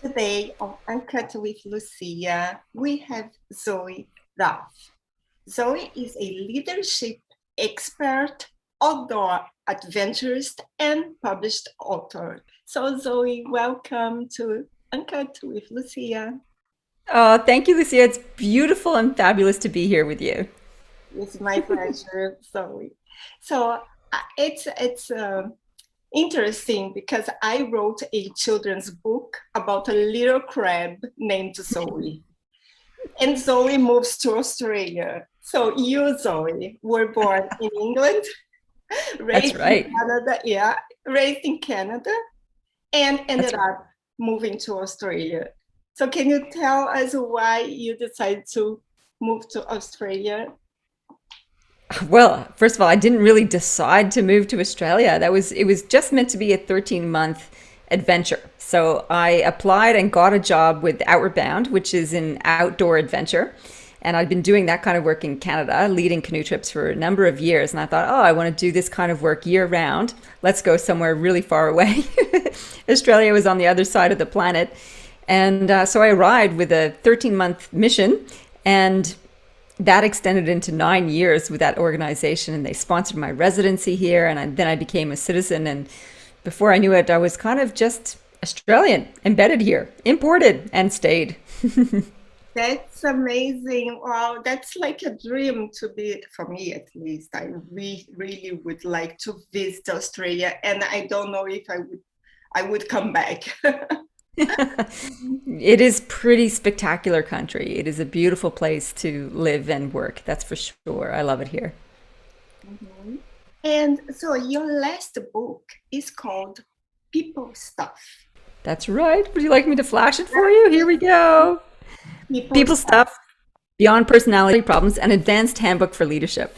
Today on Uncut with Lucia, we have Zoe Routh. Zoe is a leadership expert, outdoor adventurist, and published author. So, Zoe, welcome to Uncut with Lucia. Oh, thank you, Lucia. It's beautiful and fabulous to be here with you. It's my pleasure, Zoe. So, it's interesting because I wrote a children's book about a little crab named Zoe. And Zoe moves to Australia. So you, Zoe, were born in England, That's raised in right. Canada, yeah, raised in Canada, and That's ended up moving to Australia. So can you tell us why you decided to move to Australia? well, first of all, I didn't really decide to move to Australia. It was just meant to be a 13-month adventure. So I applied and got a job with Outward Bound, which is an outdoor adventure. And I'd been doing that kind of work in Canada, leading canoe trips for a number of years. And I thought, oh, I want to do this kind of work year round. Let's go somewhere really far away. Australia was on the other side of the planet. And so I arrived with a 13-month mission. And that extended into 9 years with that organization. And they sponsored my residency here. And then I became a citizen. And before I knew it, I was kind of just Australian, embedded here, imported, and stayed. That's amazing. Wow, that's like a dream to be, for me at least. I really would like to visit Australia, and I don't know if I would come back. It is pretty spectacular country. It is a beautiful place to live and work. That's for sure. I love it here. Mhm. And so your last book is called People Stuff. That's right. Would you like me to flash it for you? Here we go. People People Stuff. stuff, beyond personality problems, an advanced handbook for leadership.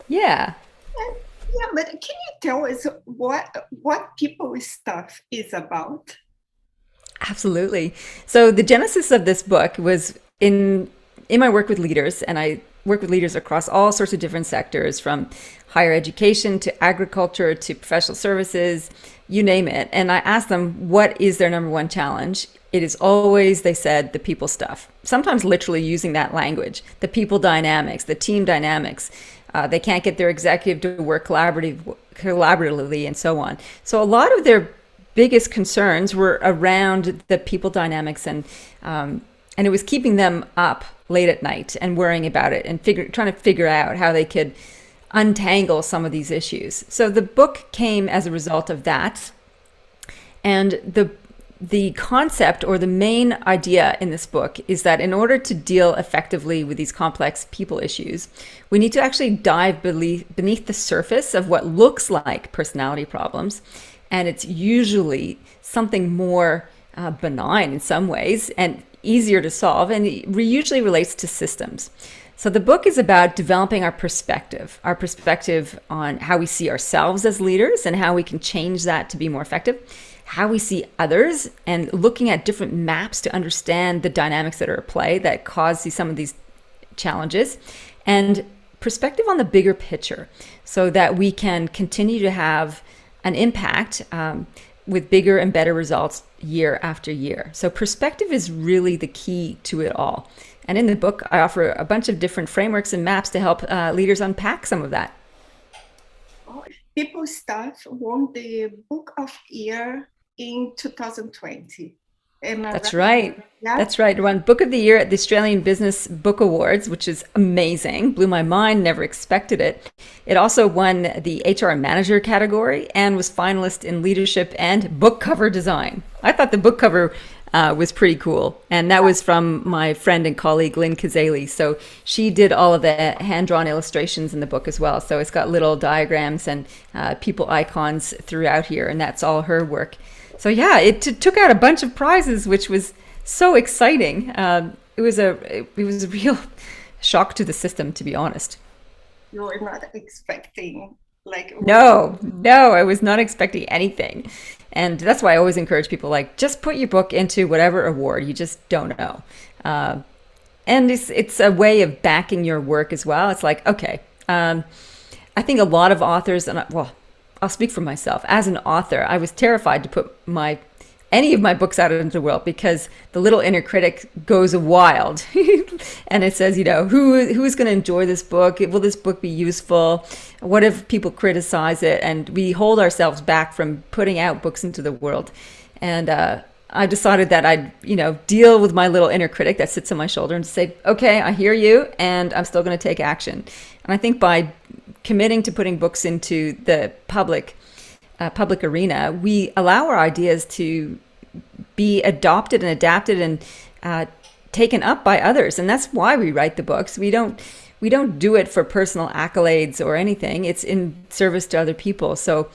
Yeah, Yeah, but can you tell us what People Stuff is about? absolutely. So the genesis of this book was in my work with leaders, and I work with leaders across all sorts of different sectors, from higher education to agriculture to professional services, you name it. And I asked them, what is their number one challenge? It is always, they said, the people stuff. Sometimes literally using that language, the people dynamics, the team dynamics. They can't get their executive to work collaboratively, and so on. So a lot of their biggest concerns were around the people dynamics, and it was keeping them up late at night and worrying about it and trying to figure out how they could untangle some of these issues. So the book came as a result of that. And the concept, or the main idea in this book, is that in order to deal effectively with these complex people issues, we need to actually dive beneath the surface of what looks like personality problems. And it's usually something more benign in some ways and easier to solve, and it usually relates to systems. So the book is about developing our perspective on how we see ourselves as leaders and how we can change that to be more effective, how we see others, and looking at different maps to understand the dynamics that are at play that cause some of these challenges, and perspective on the bigger picture so that we can continue to have an impact with bigger and better results year after year. So perspective is really the key to it all. And in the book, I offer a bunch of different frameworks and maps to help leaders unpack some of that. Oh, People Stuff won the Book of Year in 2020. Am I That's right? right. Yeah. That's right. It won Book of the Year at the Australian Business Book Awards, which is amazing. Blew my mind, never expected it. It also won the HR Manager category and was finalist in Leadership and Book Cover Design. I thought the book cover was pretty cool. And that was from my friend and colleague, Lynn Kazali. So she did all of the hand-drawn illustrations in the book as well. So it's got little diagrams and people icons throughout here, and that's all her work. So yeah, it took out a bunch of prizes, which was so exciting. It was a real shock to the system, to be honest. You were not expecting, like, No, no, I was not expecting anything. And that's why I always encourage people, like, just put your book into whatever award. You just don't know. Uh, and it's a way of backing your work as well. It's like, okay, I think a lot of authors, and well, I'll speak for myself. As an author, I was terrified to put my any of my books out into the world, because the little inner critic goes wild and it says, who's going to enjoy this book? Will this book be useful? What if people criticize it? And we hold ourselves back from putting out books into the world. And I decided that I'd, deal with my little inner critic that sits on my shoulder and say, okay, I hear you, and I'm still going to take action. And I think by committing to putting books into the public arena, we allow our ideas to be adopted and adapted and taken up by others. And that's why we write the books. We don't do it for personal accolades or anything. It's in service to other people. So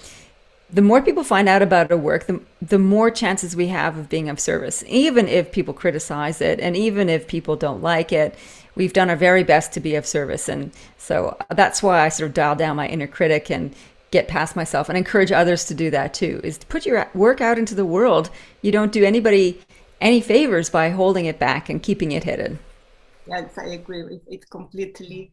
the more people find out about our work, the more chances we have of being of service. Even if people criticize it, and even if people don't like it, we've done our very best to be of service. And so that's why I sort of dial down my inner critic and get past myself, and encourage others to do that too, is to put your work out into the world. You don't do anybody any favors by holding it back and keeping it hidden. Yes, I agree with it completely.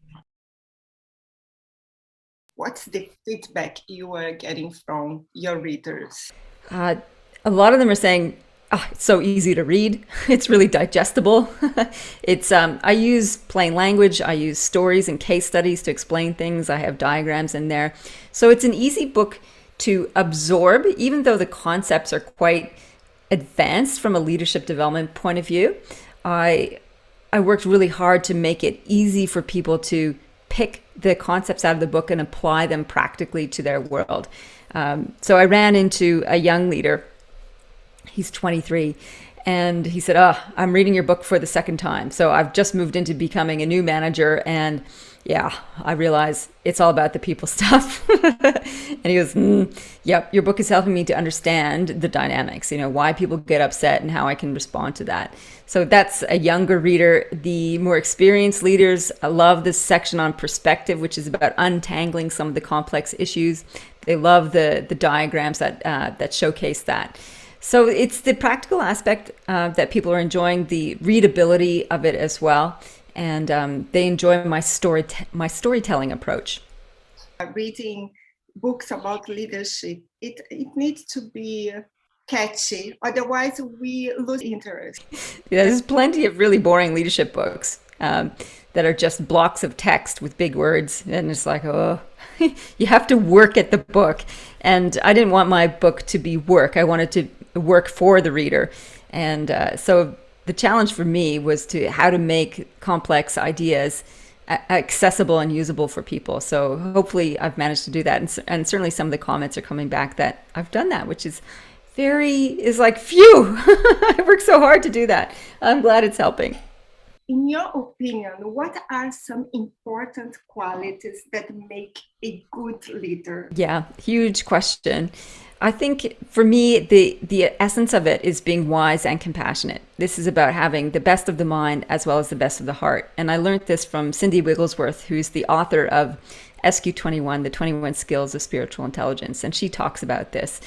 What's the feedback you are getting from your readers? A lot of them are saying, it's so easy to read. It's really digestible. I use plain language. I use stories and case studies to explain things. I have diagrams in there. So it's an easy book to absorb, even though the concepts are quite advanced from a leadership development point of view. I worked really hard to make it easy for people to pick the concepts out of the book and apply them practically to their world. So I ran into a young leader. He's 23, and he said, I'm reading your book for the second time. So I've just moved into becoming a new manager, and I realize it's all about the people stuff. And he goes, yep, your book is helping me to understand the dynamics, why people get upset and how I can respond to that. So that's a younger reader. The more experienced leaders love this section on perspective, which is about untangling some of the complex issues. They love the diagrams that showcase that. So it's the practical aspect that people are enjoying, the readability of it as well, and they enjoy my storytelling approach. Reading books about leadership, it needs to be catchy, otherwise we lose interest. Yeah, there's plenty of really boring leadership books that are just blocks of text with big words, and it's like, you have to work at the book. And I didn't want my book to be work. I wanted to work for the reader. And so the challenge for me was how to make complex ideas accessible and usable for people. So hopefully I've managed to do that. And certainly some of the comments are coming back that I've done that, which is like, phew, I worked so hard to do that. I'm glad it's helping. In your opinion, what are some important qualities that make a good leader? Yeah, huge question. I think for me, the essence of it is being wise and compassionate. This is about having the best of the mind as well as the best of the heart. And I learned this from Cindy Wigglesworth, who's the author of SQ21, the 21 Skills of Spiritual Intelligence. And she talks about this,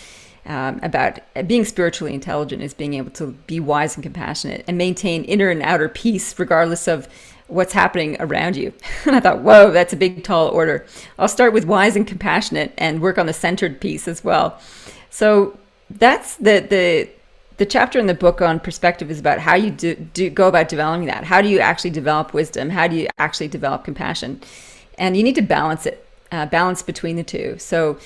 about being spiritually intelligent is being able to be wise and compassionate and maintain inner and outer peace regardless of what's happening around you. And I thought, whoa, that's a big, tall order. I'll start with wise and compassionate and work on the centered piece as well. So that's the chapter in the book on perspective is about how you do go about developing that. How do you actually develop wisdom? How do you actually develop compassion? And you need to balance it, balance between the two. So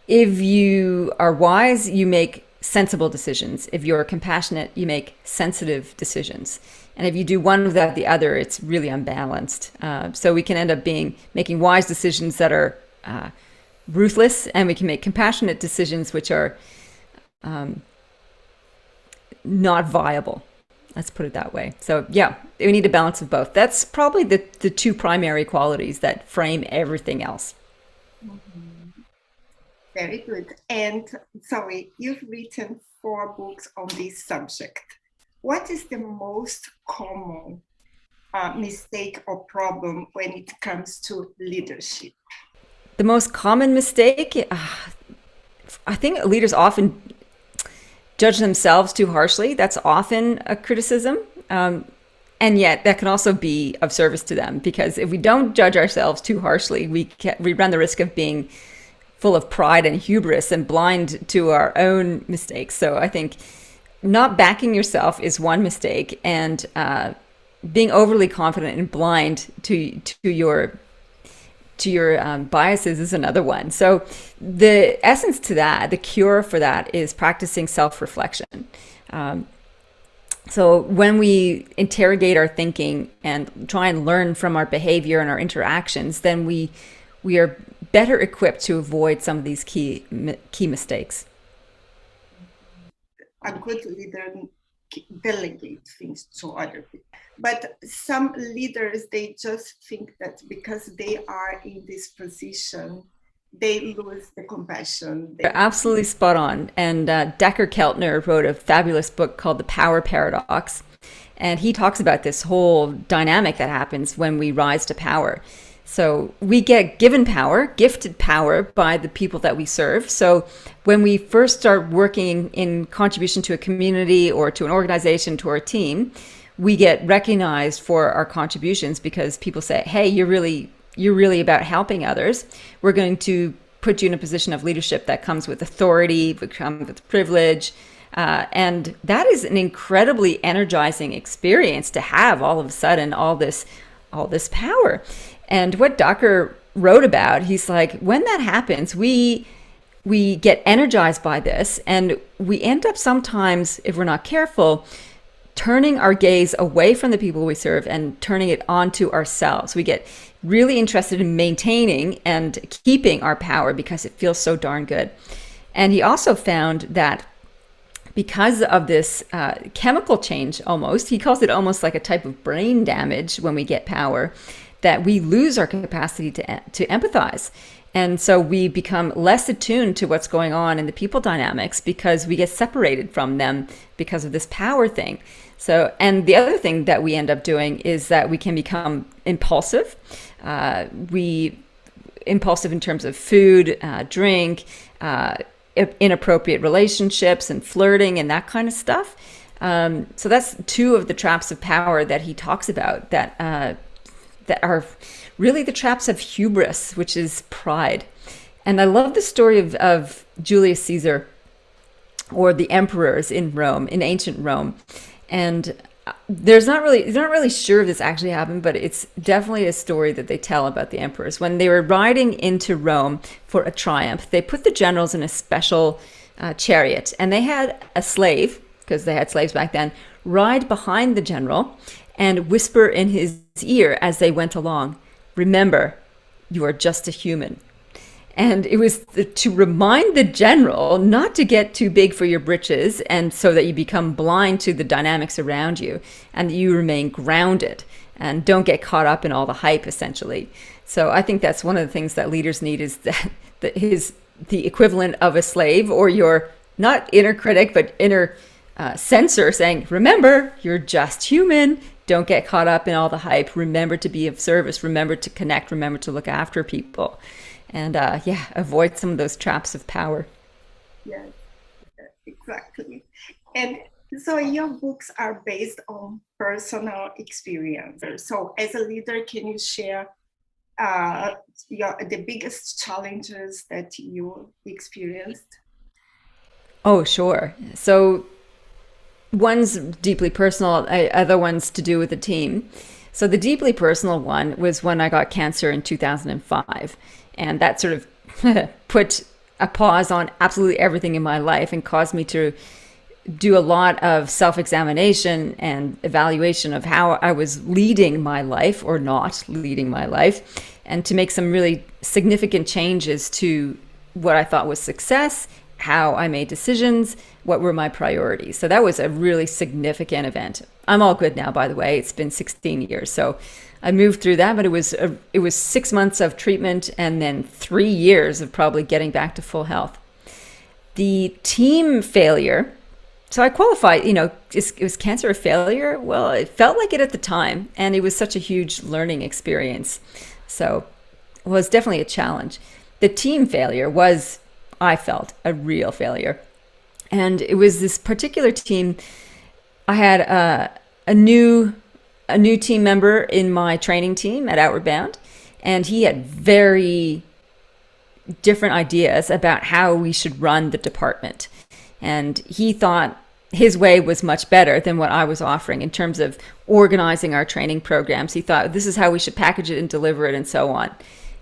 if you are wise, you make sensible decisions. If you're compassionate, you make sensitive decisions. And if you do one without the other, it's really unbalanced. So we can end up making wise decisions that are ruthless, and we can make compassionate decisions which are not viable. Let's put it that way. So yeah, we need a balance of both. That's probably the two primary qualities that frame everything else. Mm-hmm. Very good. And Zoe, you've written 4 books on this subject. What is the most common mistake or problem when it comes to leadership? The most common mistake, I think leaders often judge themselves too harshly. That's often a criticism. And yet that can also be of service to them, because if we don't judge ourselves too harshly, we run the risk of being full of pride and hubris and blind to our own mistakes. So I think not backing yourself is one mistake, and being overly confident and blind to your biases is another one. So the essence to that, the cure for that, is practicing self-reflection. So when we interrogate our thinking and try and learn from our behavior and our interactions, then we are better equipped to avoid some of these key mistakes. A good leader delegates things to other people. But some leaders, they just think that because they are in this position, they lose the compassion. You're absolutely spot on. And Decker Keltner wrote a fabulous book called The Power Paradox. And he talks about this whole dynamic that happens when we rise to power. So we get given power, gifted power by the people that we serve. So when we first start working in contribution to a community or to an organization, to our team, we get recognized for our contributions because people say, hey, you're really about helping others. We're going to put you in a position of leadership that comes with authority, comes with privilege. And that is an incredibly energizing experience to have all of a sudden all this power. And what Docker wrote about, he's like, when that happens, we get energized by this, and we end up sometimes, if we're not careful, turning our gaze away from the people we serve and turning it onto ourselves. We get really interested in maintaining and keeping our power because it feels so darn good. And he also found that because of this chemical change, almost, he calls it almost like a type of brain damage when we get power, that we lose our capacity to empathize. And so we become less attuned to what's going on in the people dynamics because we get separated from them because of this power thing. So, and the other thing that we end up doing is that we can become impulsive. Impulsive in terms of food, drink, inappropriate relationships and flirting and that kind of stuff. So that's two of the traps of power that he talks about that are really the traps of hubris, which is pride. And I love the story of Julius Caesar, or the emperors in Rome, in ancient Rome. And they're not really sure if this actually happened, but it's definitely a story that they tell about the emperors. When they were riding into Rome for a triumph, they put the generals in a special chariot, and they had a slave, because they had slaves back then, ride behind the general and whisper in his ear as they went along, "Remember, you are just a human." And it was to remind the general not to get too big for your britches, and so that you become blind to the dynamics around you and that you remain grounded and don't get caught up in all the hype, essentially. So I think that's one of the things that leaders need, is that the equivalent of a slave, or your not inner critic, but inner censor saying, "Remember, you're just human. Don't get caught up in all the hype. Remember to be of service. Remember to connect. Remember to look after people." And avoid some of those traps of power. Yes, exactly. And so your books are based on personal experience. So as a leader, can you share the biggest challenges that you experienced? Oh, sure. So one's deeply personal, other one's to do with the team. So the deeply personal one was when I got cancer in 2005. And that sort of put a pause on absolutely everything in my life and caused me to do a lot of self-examination and evaluation of how I was leading my life or not leading my life, and to make some really significant changes to what I thought was success, how I made decisions, what were my priorities. So that was a really significant event. I'm all good now, by the way. It's been 16 years. So I moved through that, but it was 6 months of treatment and then 3 years of probably getting back to full health. The team failure, so I qualified, was cancer a failure? Well, it felt like it at the time, and it was such a huge learning experience. So it was definitely a challenge. The team failure was, I felt, a real failure. And it was this particular team. I had a new team member in my training team at Outward Bound, and he had very different ideas about how we should run the department. And he thought his way was much better than what I was offering in terms of organizing our training programs. He thought this is how we should package it and deliver it and so on.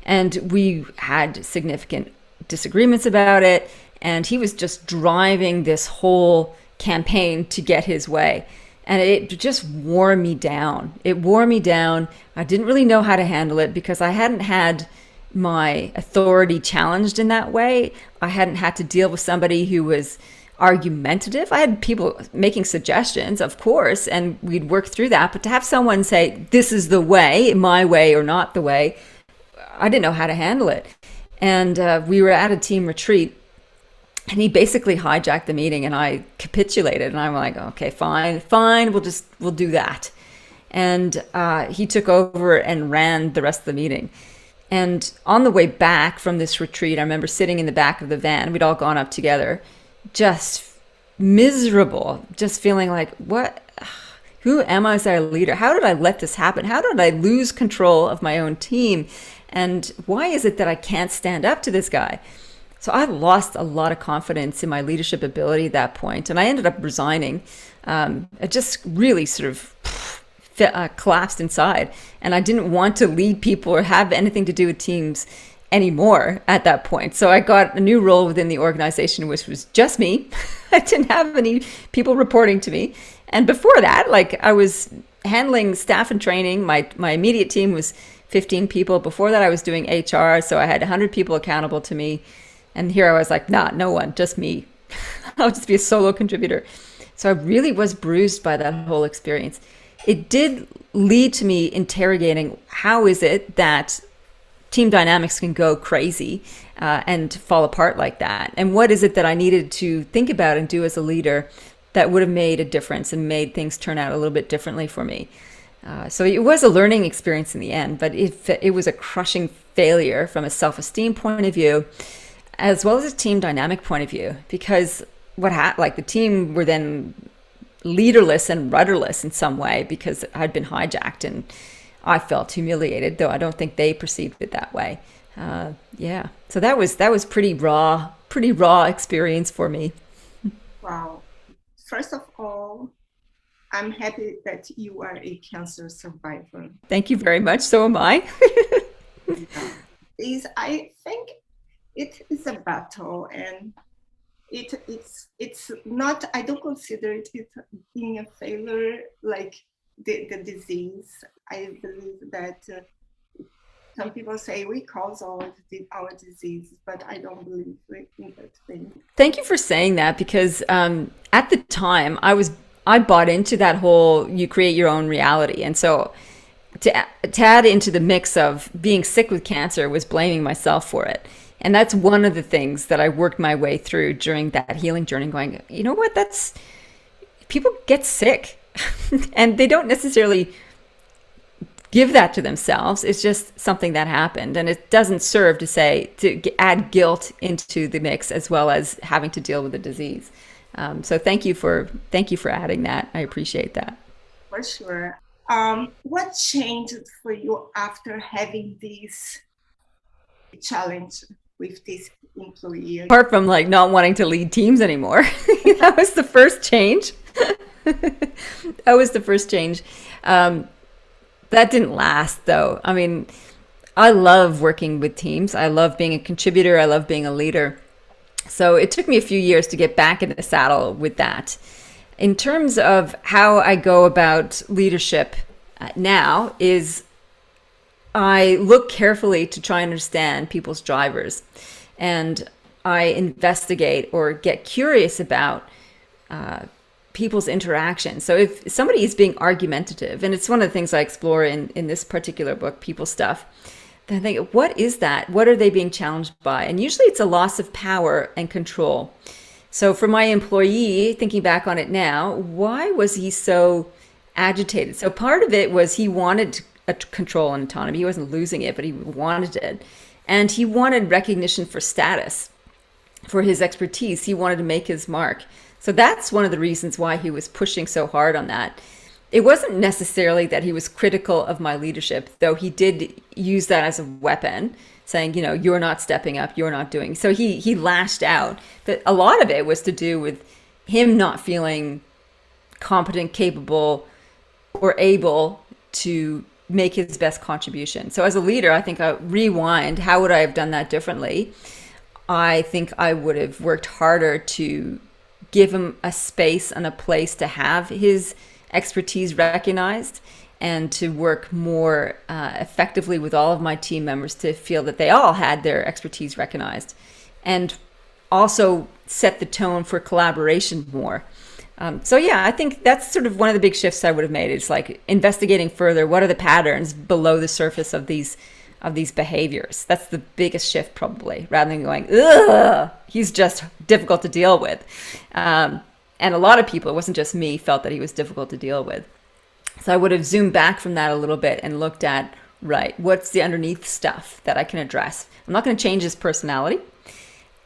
And we had significant disagreements about it. And he was just driving this whole campaign to get his way. And it just wore me down. It wore me down. I didn't really know how to handle it because I hadn't had my authority challenged in that way. I hadn't had to deal with somebody who was argumentative. I had people making suggestions, of course, and we'd work through that. But to have someone say, this is the way, my way or not the way, I didn't know how to handle it. And we were at a team retreat. And he basically hijacked the meeting and I capitulated. And I'm like, okay, fine, we'll do that. And he took over and ran the rest of the meeting. And on the way back from this retreat, I remember sitting in the back of the van. We'd all gone up together, just miserable, just feeling like, who am I as a leader? How did I let this happen? How did I lose control of my own team? And why is it that I can't stand up to this guy? So I lost a lot of confidence in my leadership ability at that point, and I ended up resigning. I just really sort of collapsed inside, and I didn't want to lead people or have anything to do with teams anymore at that point. So I got a new role within the organization, which was just me. I didn't have any people reporting to me. And before that, like, I was handling staff and training. My immediate team was 15 people. Before that, I was doing HR, so I had 100 people accountable to me. And here I was like, no one, just me. I'll just be a solo contributor. So I really was bruised by that whole experience. It did lead to me interrogating, how is it that team dynamics can go crazy and fall apart like that? And what is it that I needed to think about and do as a leader that would have made a difference and made things turn out a little bit differently for me? So it was a learning experience in the end, but it was a crushing failure from a self-esteem point of view, as well as a team dynamic point of view, because the team were then leaderless and rudderless in some way because I'd been hijacked, and I felt humiliated, though I don't think they perceived it that way. So that was pretty raw experience for me. Wow. First of all, I'm happy that you are a cancer survivor. Thank you very much. So am I. I think it is a battle, and it's not, I don't consider it being a failure like the disease. I believe that some people say we cause our disease, but I don't believe in that thing. Thank you for saying that, because at the time I bought into that whole you create your own reality. And so to add into the mix of being sick with cancer was blaming myself for it. And that's one of the things that I worked my way through during that healing journey, going, you know what, people get sick and they don't necessarily give that to themselves. It's just something that happened, and it doesn't serve to add guilt into the mix, as well as having to deal with the disease. So thank you for adding that. I appreciate that. For sure. What changed for you after having this challenge with this employee? Apart from like not wanting to lead teams anymore, that was the first change. That was the first change. That didn't last, though. I mean, I love working with teams. I love being a contributor. I love being a leader. So it took me a few years to get back in the saddle with that. In terms of how I go about leadership now is I look carefully to try and understand people's drivers, and I investigate or get curious about people's interactions. So if somebody is being argumentative, and it's one of the things I explore in this particular book, People Stuff, then I think, what is that? What are they being challenged by? And usually it's a loss of power and control. So for my employee, thinking back on it now, why was he so agitated? So part of it was he wanted control and autonomy. He wasn't losing it, but he wanted it. And he wanted recognition for status, for his expertise. He wanted to make his mark. So that's one of the reasons why he was pushing so hard on that. It wasn't necessarily that he was critical of my leadership, though he did use that as a weapon, saying, you're not stepping up, you're not doing. So he lashed out. But a lot of it was to do with him not feeling competent, capable, or able to make his best contribution. So as a leader, I think I rewind, how would I have done that differently? I think I would have worked harder to give him a space and a place to have his expertise recognized, and to work more effectively with all of my team members to feel that they all had their expertise recognized, and also set the tone for collaboration more. So yeah, I think that's sort of one of the big shifts I would have made. It's like investigating further, what are the patterns below the surface of these behaviors. That's the biggest shift probably, rather than going, ugh, he's just difficult to deal with. And a lot of people, it wasn't just me, felt that he was difficult to deal with. So I would have zoomed back from that a little bit and looked at, right, what's the underneath stuff that I can address? I'm not going to change his personality.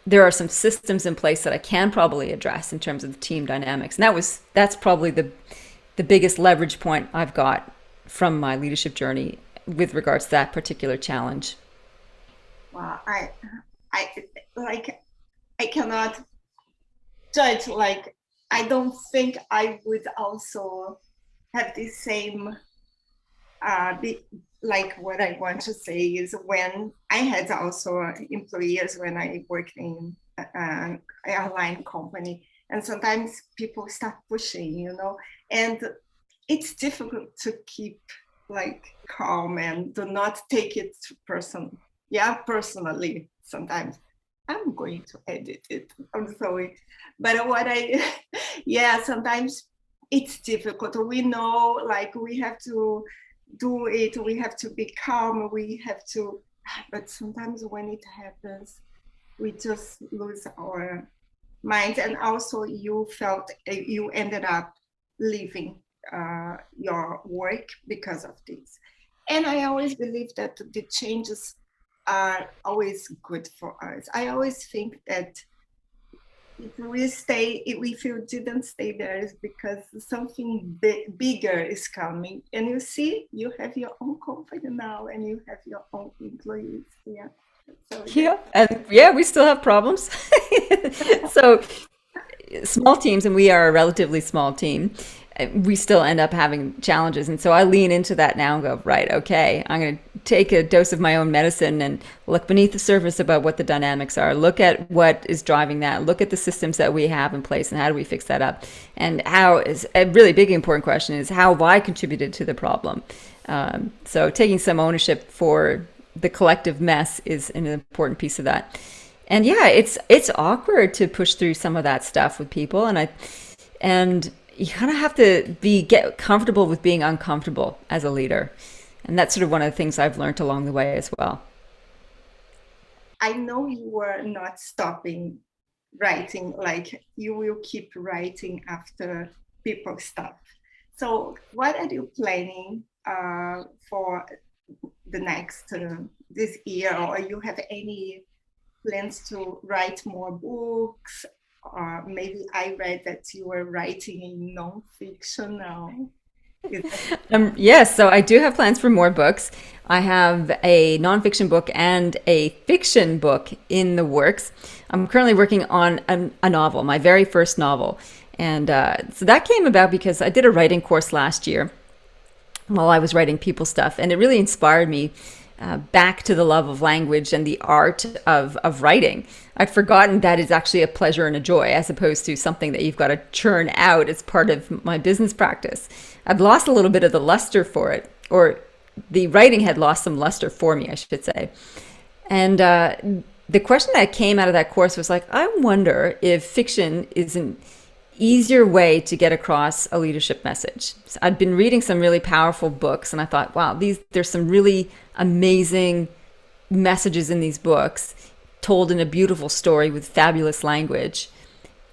There are some systems in place that I can probably address in terms of the team dynamics. And that's probably the biggest leverage point I've got from my leadership journey with regards to that particular challenge. Wow, I like, I cannot judge. Like, I don't think I would also have the same like what I want to say is when I had also employees when I worked in an airline company, and sometimes people start pushing, and it's difficult to keep like calm and do not take it personally. Sometimes I'm going to edit it. I'm sorry, but yeah, sometimes it's difficult. We know, like, we have to do it, we have to be calm, but sometimes when it happens, we just lose our minds. And also you ended up leaving your work because of this. And I always believe that the changes are always good for us. I always think that if you didn't stay there, is because something bigger is coming. And you see, you have your own company now, and you have your own employees. Yeah. So Yeah, and yeah, we still have problems. So small teams, and we are a relatively small team, we still end up having challenges. And so I lean into that now and go, right, okay, I'm going to take a dose of my own medicine and look beneath the surface about what the dynamics are. Look at what is driving that. Look at the systems that we have in place and how do we fix that up. And how is a really big important question is, how have I contributed to the problem? So taking some ownership for the collective mess is an important piece of that. And yeah, it's awkward to push through some of that stuff with people, and you kind of have to get comfortable with being uncomfortable as a leader. And that's sort of one of the things I've learned along the way as well. I know you were not stopping writing, like you will keep writing after people stop. So what are you planning for the next this year, or you have any plans to write more books? Or maybe I read that you were writing in nonfiction now. Yes, so I do have plans for more books. I have a nonfiction book and a fiction book in the works. I'm currently working on a novel, my very first novel. And so that came about because I did a writing course last year while I was writing people stuff, and it really inspired me back to the love of language and the art of writing. I'd forgotten that it's actually a pleasure and a joy, as opposed to something that you've got to churn out as part of my business practice. I'd lost a little bit of the luster for it, or the writing had lost some luster for me, I should say. And the question that came out of that course was like, I wonder if fiction is an easier way to get across a leadership message. So I'd been reading some really powerful books, and I thought, wow, there's some really amazing messages in these books, told in a beautiful story with fabulous language.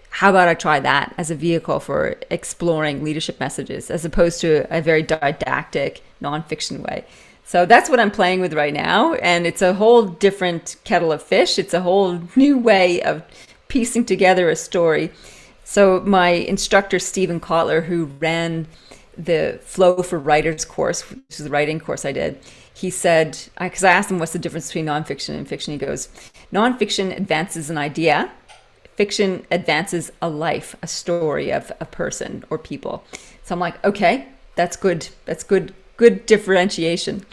How about I try that as a vehicle for exploring leadership messages, as opposed to a very didactic nonfiction way? So that's what I'm playing with right now, and it's a whole different kettle of fish. It's a whole new way of piecing together a story. So my instructor, Stephen Kotler, who ran the Flow for Writers course, which is the writing course I did, he said, because I asked him what's the difference between nonfiction and fiction, he goes, nonfiction advances an idea, fiction advances a life, a story of a person or people. So I'm like, okay, that's good. That's good differentiation.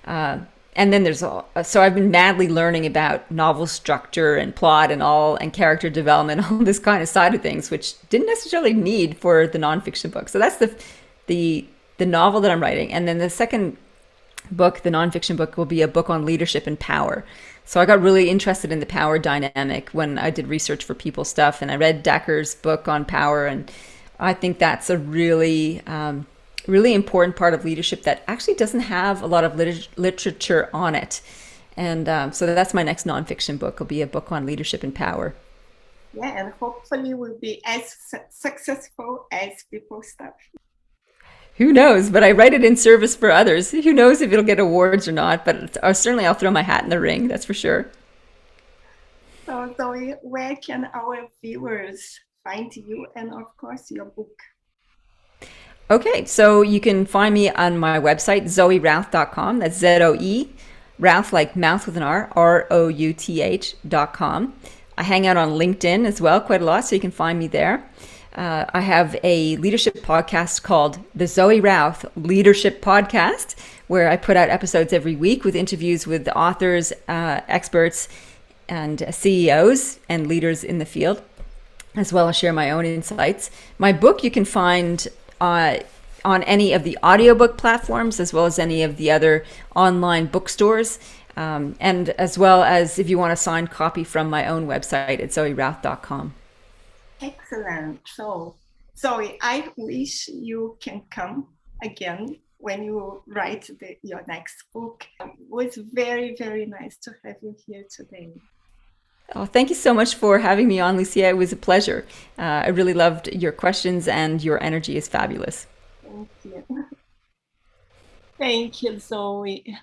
And then there's all, so I've been madly learning about novel structure and plot and all, and character development, all this kind of side of things, which didn't necessarily need for the nonfiction book. So that's the novel that I'm writing. And then the second book, the nonfiction book, will be a book on leadership and power. So I got really interested in the power dynamic when I did research for People Stuff, and I read Dacker's book on power, and I think that's a really important part of leadership that actually doesn't have a lot of literature on it. And so that's my next nonfiction book. Will be a book on leadership and power. Yeah, and hopefully will be as successful as People Stuff. Who knows? But I write it in service for others. Who knows if it'll get awards or not? But certainly I'll throw my hat in the ring. That's for sure. So, Zoe, where can our viewers find you and, of course, your book? Okay, so you can find me on my website, zoerouth.com. That's Zoe, Routh like mouth with an R, ROUTH.com. I hang out on LinkedIn as well quite a lot, so you can find me there. I have a leadership podcast called the Zoe Routh Leadership Podcast, where I put out episodes every week with interviews with authors, experts, and CEOs and leaders in the field, as well as share my own insights. My book you can find on any of the audiobook platforms, as well as any of the other online bookstores, and as well as if you want a signed copy from my own website at zoerouth.com. Excellent. So, Zoe, I wish you can come again when you write your next book. It was very, very nice to have you here today. Oh, thank you so much for having me on, Lucia. It was a pleasure. I really loved your questions, and your energy is fabulous. Thank you. Thank you, Zoe.